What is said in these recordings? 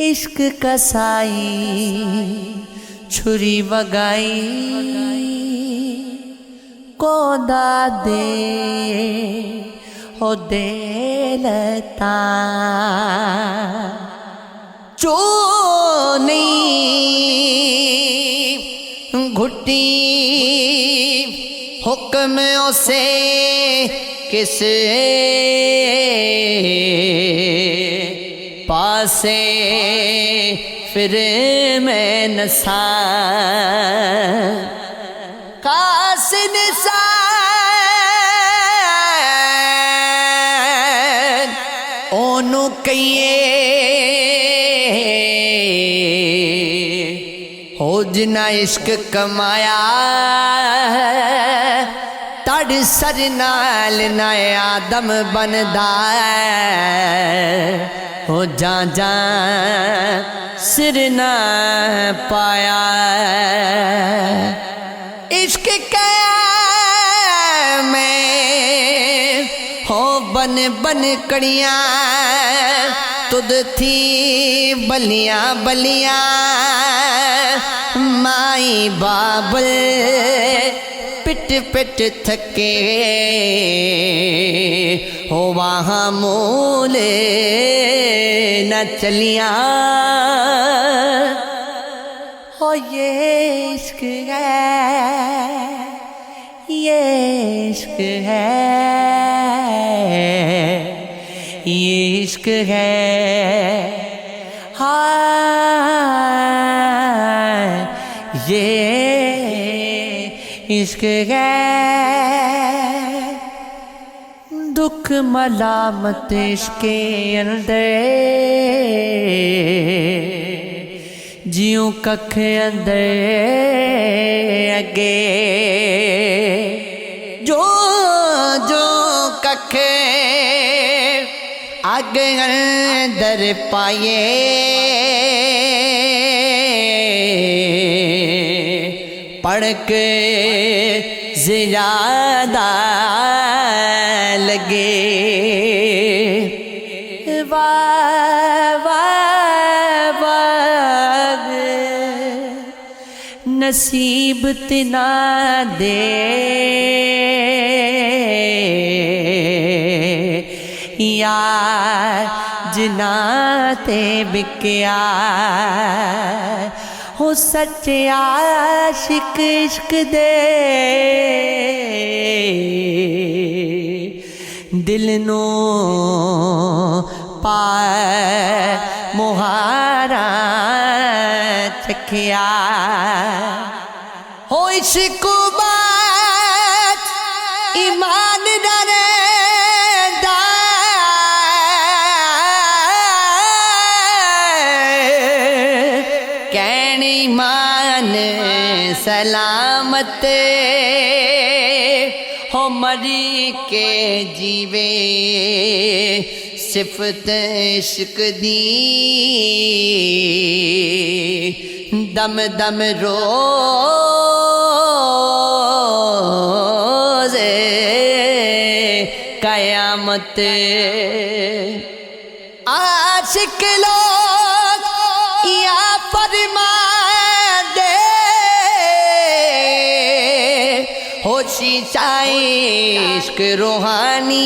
عشق کسائی چھری وگائی کو دے ہو دیلتا چونی گھٹی حکم اسے کس پاسے پھر میں نسان کاس نسان اونو کئیے ہو جنا عشق کمایا تڑ سر نال نئے آدم بندا ہو جان جان سر نہ پایا عشق کیا میں ہو بن بن کڑیاں تد تھی بلیاں بلیاں مائی بابل پٹ پٹ تھکے ہو وہاں مولے نہ چلیاں ہو یہ عشق ہے یہ عشق ہے یہ عشق ہے ہاں یہ عشق ہے دکھ ملامت عشق کے اندر جیوں ککھ اندر اگے جو جو ککھ اگ اندر پائے پڑھ کے زیادہ لگے واہ واہ واہ نصیب تنا دے یار جنا تے بکیا ہو سچے عاشق عشق دے دل نو پائے مہارا چکھیا ہو عشق بات ایمان ڈرے ایمان سلامت ہو مری کے جیوے صفت عشق دی دم دم روز قیامت عاشق لوگ یا فرمان دے ہو شیشہ عشق روحانی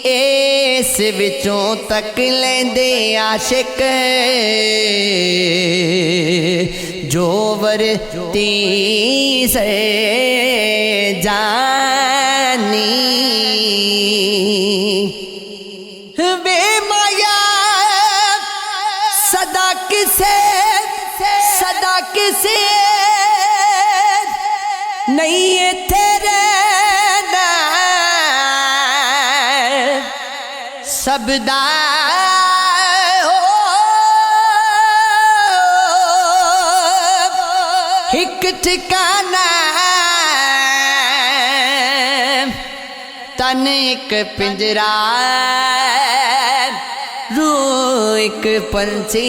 اس وچوں تک لیندے عاشق جو ورتی سے جانی بے مایا صدا کسے نہیں ہے تیرے نام سب دا ایک ٹھکانہ تن ایک پنجرہ روح ایک پنچھی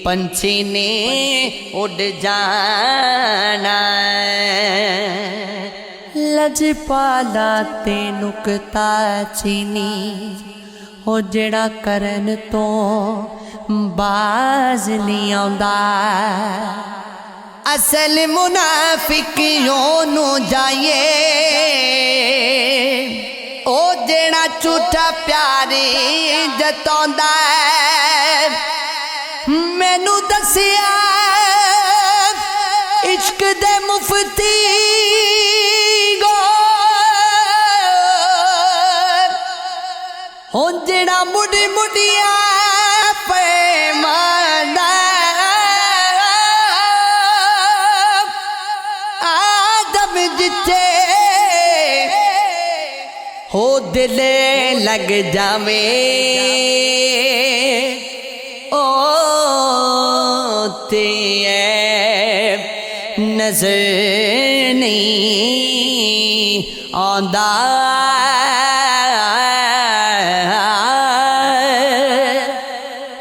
پنچھی نے اڑ جانا لج پالا تے نکتا چینی ਉਹ ਜਿਹੜਾ ਕਰਨ ਤੋਂ ਬਾਜ਼ ਨਹੀਂ ਆਉਂਦਾ ਅਸਲ ਮੁਨਾਫਿਕ ਉਹਨੂੰ ਜਾਏ ਉਹ ਜਿਹੜਾ ਝੂਠਾ ਪਿਆਰ ਜਤਾਉਂਦਾ ਮੈਨੂੰ ਦੱਸਿਆ ਇਸ਼ਕ ਦੇ ਮੁਫਤੀ ਹੁਣ ਜਿਹੜਾ ਮੁੱਢੀ ਮੁੱਢੀਆਂ ਪੈਮਾਨਾ ਆਦਮ ਜਿੱਥੇ ਹੋ ਦਿਲੇ ਲੱਗ ਜਾਵੇ ਓ ਤੇ ਨਜ਼ਰ ਨਹੀਂ ਆਉਂਦਾ